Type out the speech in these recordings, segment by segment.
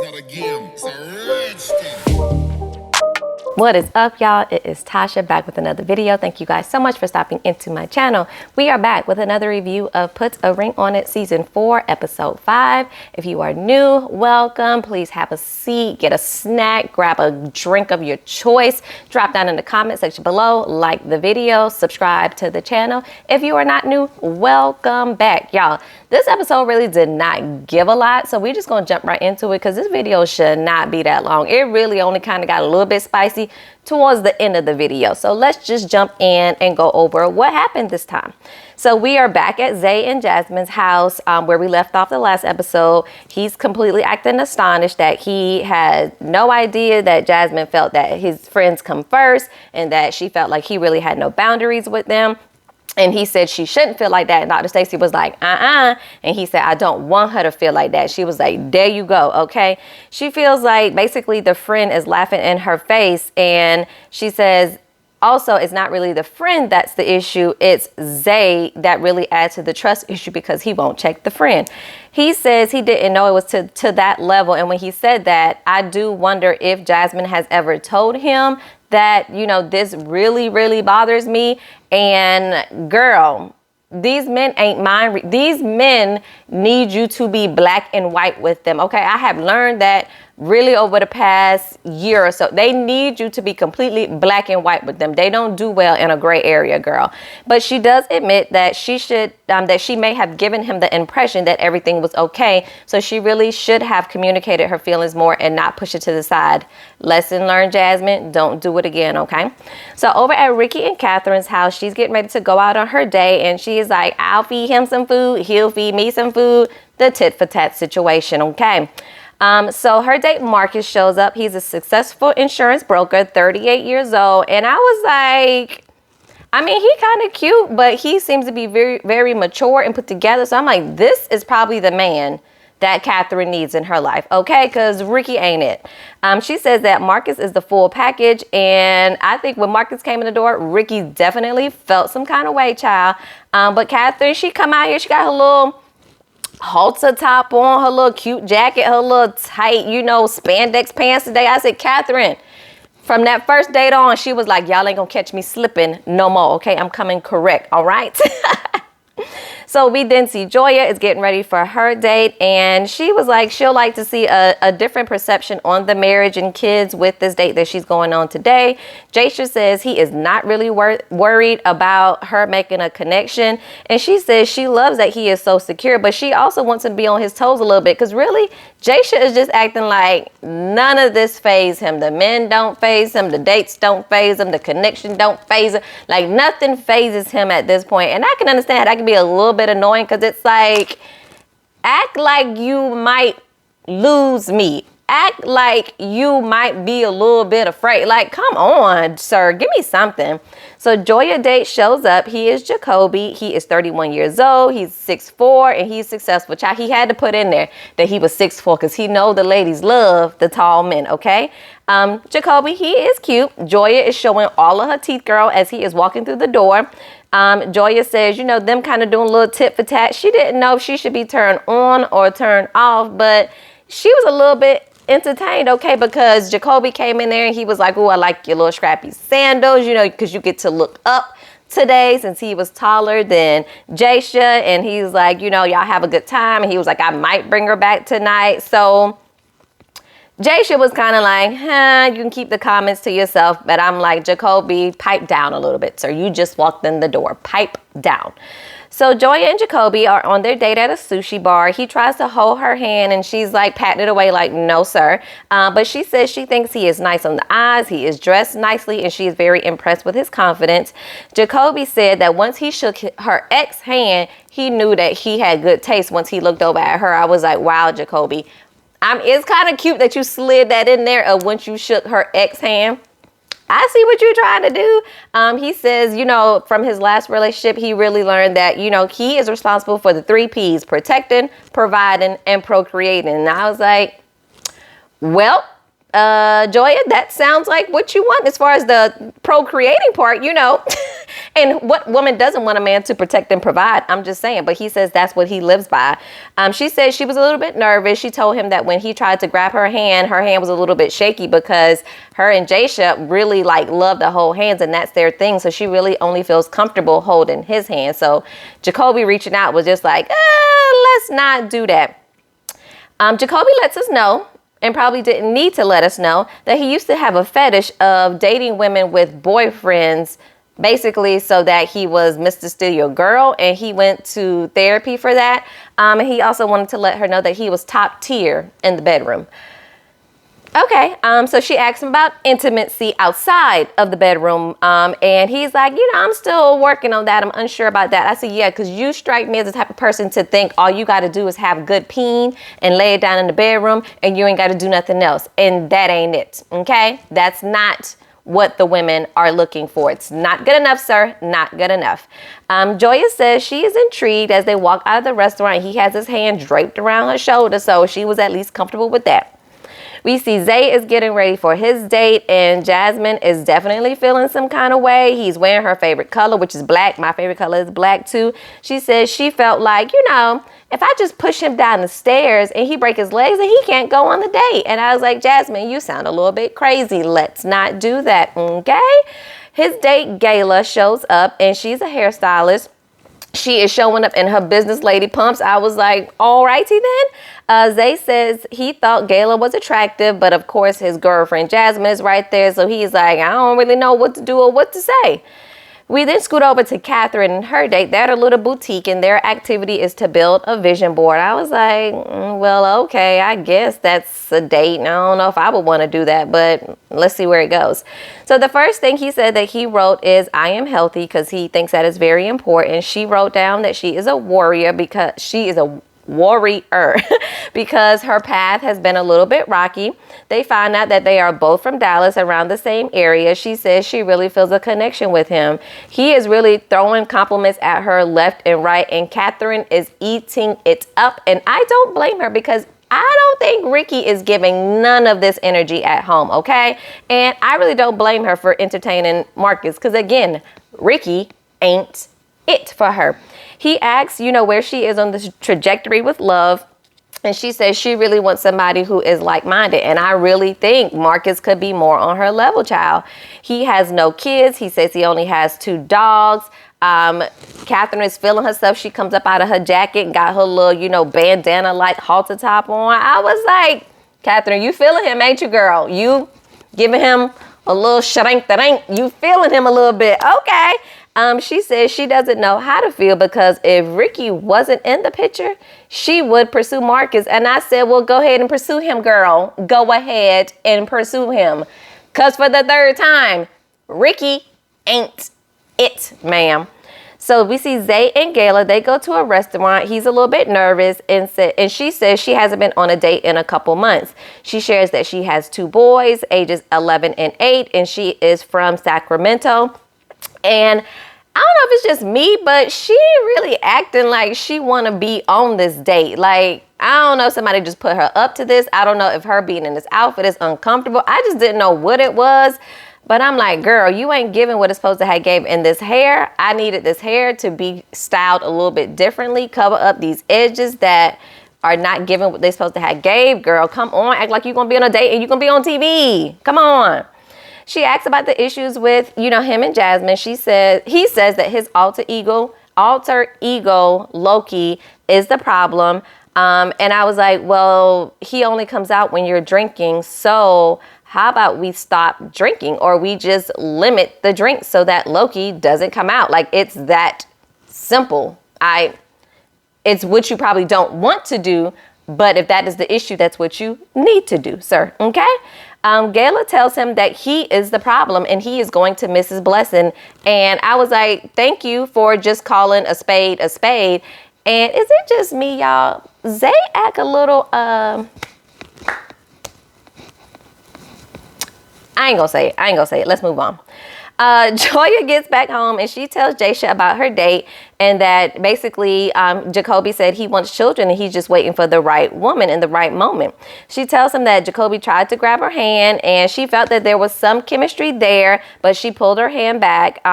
not a game, it's a rich thing. What is up, y'all? It is Tasha back with another video. Thank you guys so much for stopping into my channel. We are back with another review of Put a Ring on It Season 4, Episode 5. If you are new, welcome. Please have a seat, get a snack, grab a drink of your choice. Drop down in the comment section below, like the video, subscribe to the channel. If you are not new, welcome back, y'all. This episode really did not give a lot, so we're just gonna jump right into it because this video should not be that long. It really only kind of got a little bit spicy towards the end of the video. So let's just jump in and go over what happened this time. So we are back at Zay and Jasmine's house where we left off the last episode. He's completely acting astonished that he had no idea that Jasmine felt that his friends come first and that she felt like he really had no boundaries with them. And he said she shouldn't feel like that. And Dr. Stacy was like, And he said, I don't want her to feel like that. She was like, there you go. Okay. She feels like basically the friend is laughing in her face. And she says, also, it's not really the friend that's the issue. It's Zay that really adds to the trust issue because he won't check the friend. He says he didn't know it was to that level. And when he said that, I do wonder if Jasmine has ever told him that, you know, this really, really bothers me. And girl, these men ain't mine. These men need you to be black and white with them. Okay, I have learned that really over the past year or so. They need you to be completely black and white with them. They don't do well in a gray area, girl. But she does admit that she should, that she may have given him the impression that everything was okay. So she really should have communicated her feelings more and not push it to the side. Lesson learned, Jasmine. Don't do it again, okay? So over at Ricky and Catherine's house, she's getting ready to go out on her day. And she's like, I'll feed him some food. He'll feed me some food. The tit for tat situation, okay? So her date Marcus shows up. He's a successful insurance broker, 38 years old. And I was like, I mean, he kind of cute, but he seems to be very, very mature and put together. So I'm like, this is probably the man that Catherine needs in her life. Okay, because Ricky ain't it. She says that Marcus is the full package. And I think when Marcus came in the door, Ricky definitely felt some kind of way, child. But Catherine, she come out here, she got her little halter top on, her little cute jacket, her little tight, you know, spandex pants today. I said, Catherine, from that first date on, she was like, y'all ain't gonna catch me slipping no more. Okay, I'm coming correct. All right. So we then see Joya is getting ready for her date, and she was like, she'll like to see a different perception on the marriage and kids with this date that she's going on today. Jasha says he is not really worried about her making a connection, and she says she loves that he is so secure, but she also wants him to be on his toes a little bit because really, Jasha is just acting like none of this faze him. The men don't faze him, the dates don't faze him, the connection don't faze him. Like nothing phases him at this point, and I can understand that can be a little bit annoying because it's like, act like you might lose me. Act like you might be a little bit afraid. Like, come on, sir, give me something. So Joya date shows up. He is Jacoby. He is 31 years old. He's 6'4", and he's successful. Child, he had to put in there that he was 6'4" because he know the ladies love the tall men, okay? Jacoby, he is cute. Joya is showing all of her teeth, girl, as he is walking through the door. Joya says, you know, them kind of doing a little tit for tat. She didn't know if she should be turned on or turned off, but she was a little bit entertained, okay, because Jacoby came in there and he was like, oh, I like your little scrappy sandals, you know, because you get to look up today since he was taller than Jasha. And he's like, you know, y'all have a good time. And he was like, I might bring her back tonight. So Jasha was kind of like, you can keep the comments to yourself. But I'm like, Jacoby, pipe down a little bit, sir. You just walked in the door. Pipe down. So Joya and Jacoby are on their date at a sushi bar. He tries to hold her hand and she's like patting it away like, no, sir. But she says she thinks he is nice on the eyes. He is dressed nicely and she is very impressed with his confidence. Jacoby said that once he shook her ex hand, he knew that he had good taste once he looked over at her. I was like, wow, Jacoby. It's kind of cute that you slid that in there of once you shook her ex hand. I see what you're trying to do. He says, you know, from his last relationship, he really learned that, you know, he is responsible for the 3 Ps, protecting, providing, and procreating. And I was like, well, Joya, that sounds like what you want as far as the procreating part, you know. And what woman doesn't want a man to protect and provide? I'm just saying, but he says that's what he lives by. She said she was a little bit nervous. She told him that when he tried to grab her hand was a little bit shaky because her and Jasha really like love to hold hands, and that's their thing. So she really only feels comfortable holding his hand. So Jacoby reaching out was just like, let's not do that. Jacoby lets us know, and probably didn't need to let us know, that he used to have a fetish of dating women with boyfriends, basically so that he was Mr. Steal Your Girl, and he went to therapy for that. And he also wanted to let her know that he was top tier in the bedroom. Okay, so she asked him about intimacy outside of the bedroom, and he's like, I'm still working on that. I'm unsure about that. I said, yeah, because you strike me as the type of person to think all you got to do is have good peen and lay it down in the bedroom, and you ain't got to do nothing else. And that ain't it, okay? That's not what the women are looking for. It's not good enough, sir. Not good enough. Joya says she is intrigued as they walk out of the restaurant. He has his hand draped around her shoulder, so she was at least comfortable with that. We see Zay is getting ready for his date, and Jasmine is definitely feeling some kind of way. He's wearing her favorite color, which is black. My favorite color is black too. She says she felt like, if I just push him down the stairs and he break his legs, then he can't go on the date. And I was like, Jasmine, you sound a little bit crazy. Let's not do that, okay? His date, Gayla, shows up, and she's a hairstylist. She is showing up in her business lady pumps. I was like, all righty then. Zay says he thought Gayla was attractive, but of course his girlfriend Jasmine is right there. So he's like, I don't really know what to do or what to say. We then scoot over to Catherine and her date. They're at a little boutique, and their activity is to build a vision board. I was like, well, okay, I guess that's a date. I don't know if I would want to do that, but let's see where it goes. So the first thing he said that he wrote is, I am healthy, because he thinks that is very important. She wrote down that she is a warrior because she is a warrior because her path has been a little bit rocky. They find out that they are both from Dallas, around the same area. She says she really feels a connection with him. He is really throwing compliments at her left and right, and Catherine is eating it up. And I don't blame her, because I don't think Ricky is giving none of this energy at home, okay? And I really don't blame her for entertaining Marcus, because again, Ricky ain't it for her. He asks, where she is on this trajectory with love. And she says she really wants somebody who is like-minded. And I really think Marcus could be more on her level, child. He has no kids. He says he only has 2 dogs. Catherine is feeling herself. She comes up out of her jacket and got her little, bandana-like halter top on. I was like, Catherine, you feeling him, ain't you, girl? You giving him a little shank-da-dank. You feeling him a little bit. Okay. She says she doesn't know how to feel, because if Ricky wasn't in the picture, she would pursue Marcus. And I said, well, go ahead and pursue him, girl. Go ahead and pursue him. Because for the 3rd time, Ricky ain't it, ma'am. So we see Zay and Gayla. They go to a restaurant. He's a little bit nervous, and she says she hasn't been on a date in a couple months. She shares that she has 2 boys, ages 11 and 8, and she is from Sacramento. And I don't know if it's just me, but she really acting like she want to be on this date. Like, I don't know, somebody just put her up to this. I don't know if her being in this outfit is uncomfortable. I just didn't know what it was. But I'm like, girl, you ain't giving what it's supposed to have gave. In this hair, I needed this hair to be styled a little bit differently. Cover up these edges that are not giving what they're supposed to have gave. Girl, come on. Act like you're going to be on a date and you're going to be on TV. Come on. She asks about the issues with, him and Jasmine. He says that his alter ego Loki is the problem. And I was like, well, he only comes out when you're drinking. So how about we stop drinking, or we just limit the drink so that Loki doesn't come out? Like, it's that simple. It's what you probably don't want to do, but if that is the issue, that's what you need to do, sir. Okay? Gayla tells him that he is the problem and he is going to miss his blessing. And I was like, thank you for just calling a spade a spade. And is it just me, y'all? Zay act a little, I ain't gonna say it. Let's move on. Joya gets back home and she tells Jasha about her date and that basically Jacoby said he wants children and he's just waiting for the right woman in the right moment. She tells him that Jacoby tried to grab her hand and she felt that there was some chemistry there, but she pulled her hand back.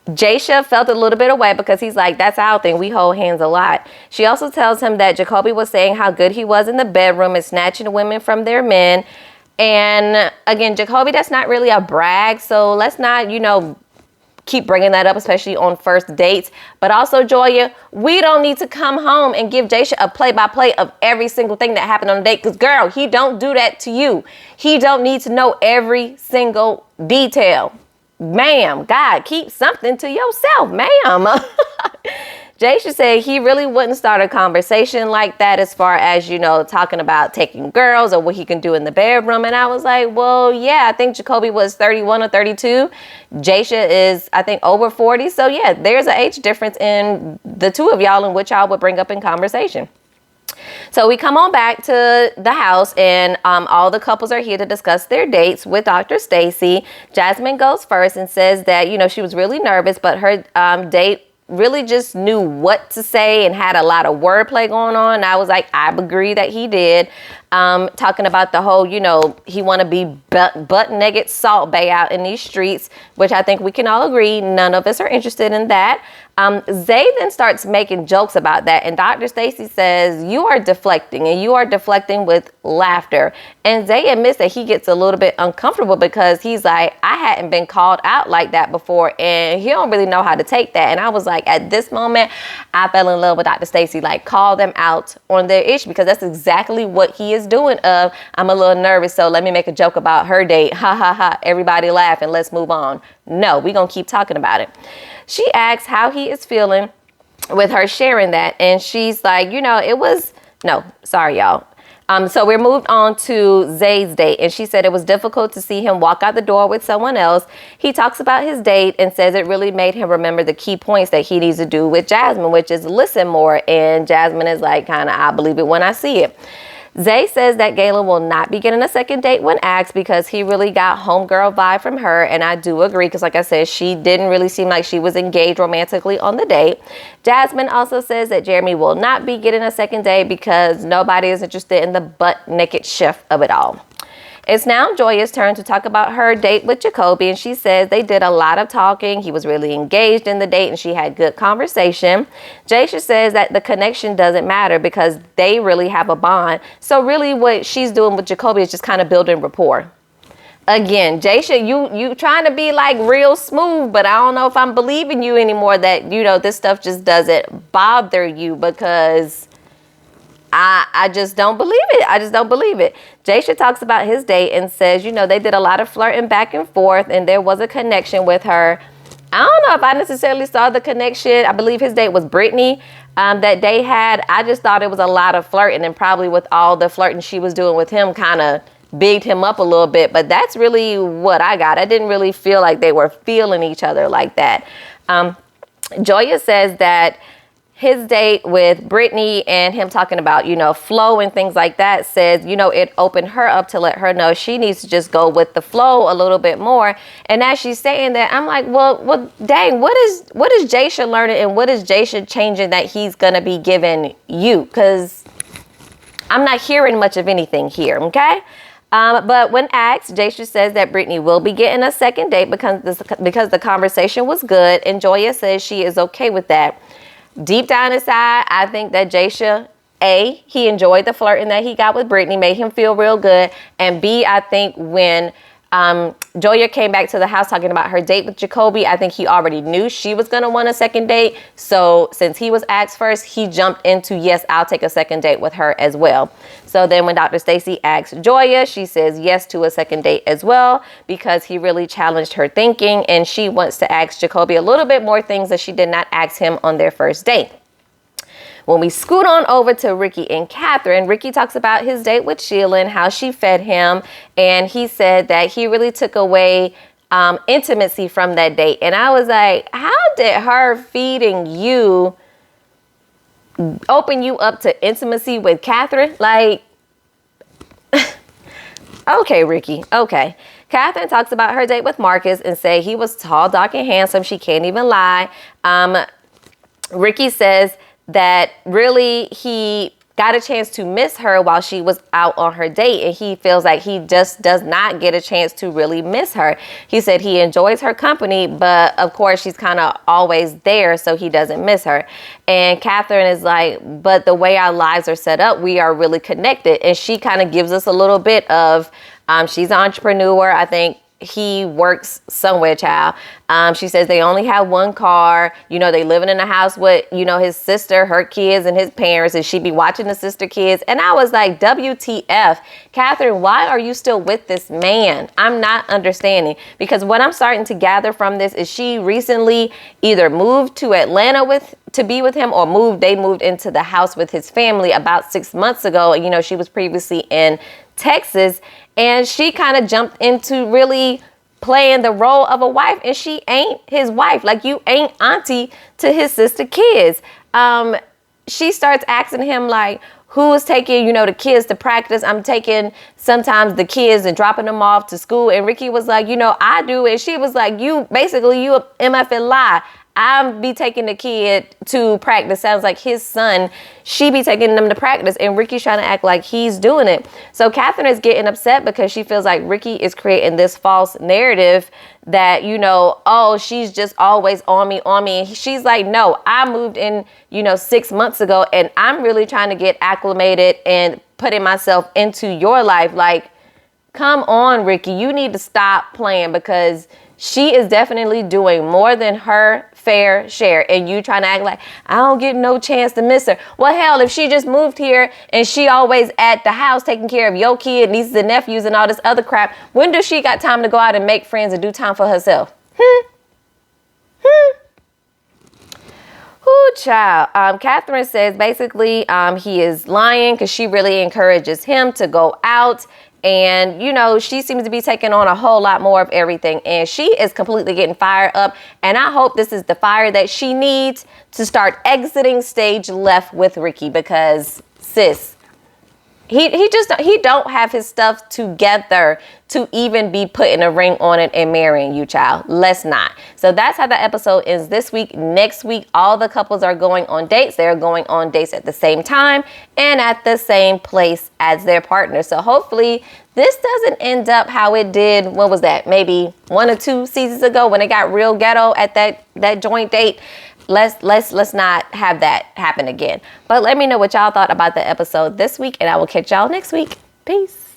Jasha felt a little bit away because he's like, that's our thing. We hold hands a lot. She also tells him that Jacoby was saying how good he was in the bedroom and snatching women from their men. And again, Jacoby, that's not really a brag. So let's not, keep bringing that up, especially on first dates. But also, Joya, we don't need to come home and give Jasha a play-by-play of every single thing that happened on the date. Because, girl, he don't do that to you. He don't need to know every single detail. Ma'am, God, keep something to yourself, ma'am. Jasha said he really wouldn't start a conversation like that as far as, talking about taking girls or what he can do in the bedroom. And I was like, well, yeah, I think Jacoby was 31 or 32. Jasha is, I think, over 40. So, yeah, there's an age difference in the two of y'all in which y'all would bring up in conversation. So we come on back to the house and all the couples are here to discuss their dates with Dr. Stacy. Jasmine goes first and says that, she was really nervous, but her date really just knew what to say and had a lot of wordplay going on. And I was like, I agree that he did. Talking about the whole, he want to be butt naked Salt Bay out in these streets, which I think we can all agree. None of us are interested in that. Zay then starts making jokes about that. And Dr. Stacy says, you are deflecting and you are deflecting with laughter. And Zay admits that he gets a little bit uncomfortable because he's like, I hadn't been called out like that before. And he don't really know how to take that. And I was like, at this moment, I fell in love with Dr. Stacy, like call them out on their issue because that's exactly what he is doing of, I'm a little nervous. So let me make a joke about her date. Ha ha ha. Everybody laugh and let's move on. No, we're going to keep talking about it. She asks how he is feeling with her sharing that. And she's like, sorry, y'all. So we're moved on to Zay's date. And she said it was difficult to see him walk out the door with someone else. He talks about his date and says it really made him remember the key points that he needs to do with Jasmine, which is listen more. And Jasmine is like, I believe it when I see it. Zay says that Galen will not be getting a second date when asked because he really got homegirl vibe from her. And I do agree because like I said, she didn't really seem like she was engaged romantically on the date. Jasmine also says that Jeremy will not be getting a second date because nobody is interested in the butt naked chef of it all. It's now Joya's turn to talk about her date with Jacoby, and she says they did a lot of talking. He was really engaged in the date, and she had good conversation. Jasha says that the connection doesn't matter because they really have a bond. So really what she's doing with Jacoby is just kind of building rapport. Again, Jasha, you trying to be like real smooth, but I don't know if I'm believing you anymore that, this stuff just doesn't bother you because I just don't believe it. I just don't believe it. Jasha talks about his date and says, they did a lot of flirting back and forth and there was a connection with her. I don't know if I necessarily saw the connection. I believe his date was Brittany that they had. I just thought it was a lot of flirting and probably with all the flirting she was doing with him kind of bigged him up a little bit. But that's really what I got. I didn't really feel like they were feeling each other like that. Joya says that his date with Brittany and him talking about, flow and things like that says, it opened her up to let her know she needs to just go with the flow a little bit more. And as she's saying that, I'm like, well, dang, what is Jasha learning and what is Jasha changing that he's going to be giving you? Because I'm not hearing much of anything here, okay? But when asked, Jasha says that Brittany will be getting a second date because the conversation was good. And Joya says she is okay with that. Deep down inside, I think that Jasha, A, he enjoyed the flirting that he got with Brittany, made him feel real good. And B, I think when Joya came back to the house talking about her date with Jacoby, I think he already knew she was going to want a second date. So since he was asked first, he jumped into, yes, I'll take a second date with her as well. So then when Dr. Stacy asks Joya, she says yes to a second date as well because he really challenged her thinking and she wants to ask Jacoby a little bit more things that she did not ask him on their first date. When we scoot on over to Ricky and Catherine, Ricky talks about his date with Sheila and how she fed him. And he said that he really took away intimacy from that date. And I was like, how did her feeding you open you up to intimacy with Catherine? Like, okay, Ricky, okay. Catherine talks about her date with Marcus and say he was tall, dark, and handsome. She can't even lie. Ricky says that really he got a chance to miss her while she was out on her date, and he feels like he just does not get a chance to really miss her. He said he enjoys her company, but of course she's kind of always there, so he doesn't miss her. And Catherine is like, but the way our lives are set up, we are really connected. And she kind of gives us a little bit of, she's an entrepreneur. I think he works somewhere, child. She says they only have one car. You know, they living in a house with, you know, his sister, her kids, and his parents, and she be watching the sister kids. And I was like, WTF, Catherine, why are you still with this man? I'm not understanding, because what I'm starting to gather from this is she recently either moved to Atlanta to be with him, or they moved into the house with his family about 6 months ago. You know, she was previously in Texas, and she kind of jumped into really playing the role of a wife, and she ain't his wife. Like, you ain't auntie to his sister kids. She starts asking him, like, who is taking, you know, the kids to practice? I'm taking sometimes the kids and dropping them off to school. And Ricky was like, you know, I do. And she was like, you MFing lie. I'll be taking the kid to practice. Sounds like his son, she be taking them to practice, and Ricky's trying to act like he's doing it. So Catherine is getting upset because she feels like Ricky is creating this false narrative that, you know, oh, she's just always on me. And she's like, no, I moved in, you know, 6 months ago, and I'm really trying to get acclimated and putting myself into your life. Like, come on, Ricky, you need to stop playing, because she is definitely doing more than her fair share, and you trying to act like I don't get no chance to miss her. Well, hell, if she just moved here and she always at the house taking care of your kid, nieces and nephews and all this other crap, when does she got time to go out and make friends and do time for herself? Ooh, child. Catherine says basically he is lying because she really encourages him to go out. And, you know, she seems to be taking on a whole lot more of everything. And she is completely getting fired up. And I hope this is the fire that she needs to start exiting stage left with Ricky, because, sis, he don't have his stuff together to even be putting a ring on it and marrying you, child. Let's not. So that's how the episode ends this week. Next week, all the couples are going on dates. They're going on dates at the same time and at the same place as their partner. So hopefully this doesn't end up how it did. What was that? Maybe 1 or 2 seasons ago when it got real ghetto at that joint date. Let's not have that happen again. But let me know what y'all thought about the episode this week, and I will catch y'all next week. Peace.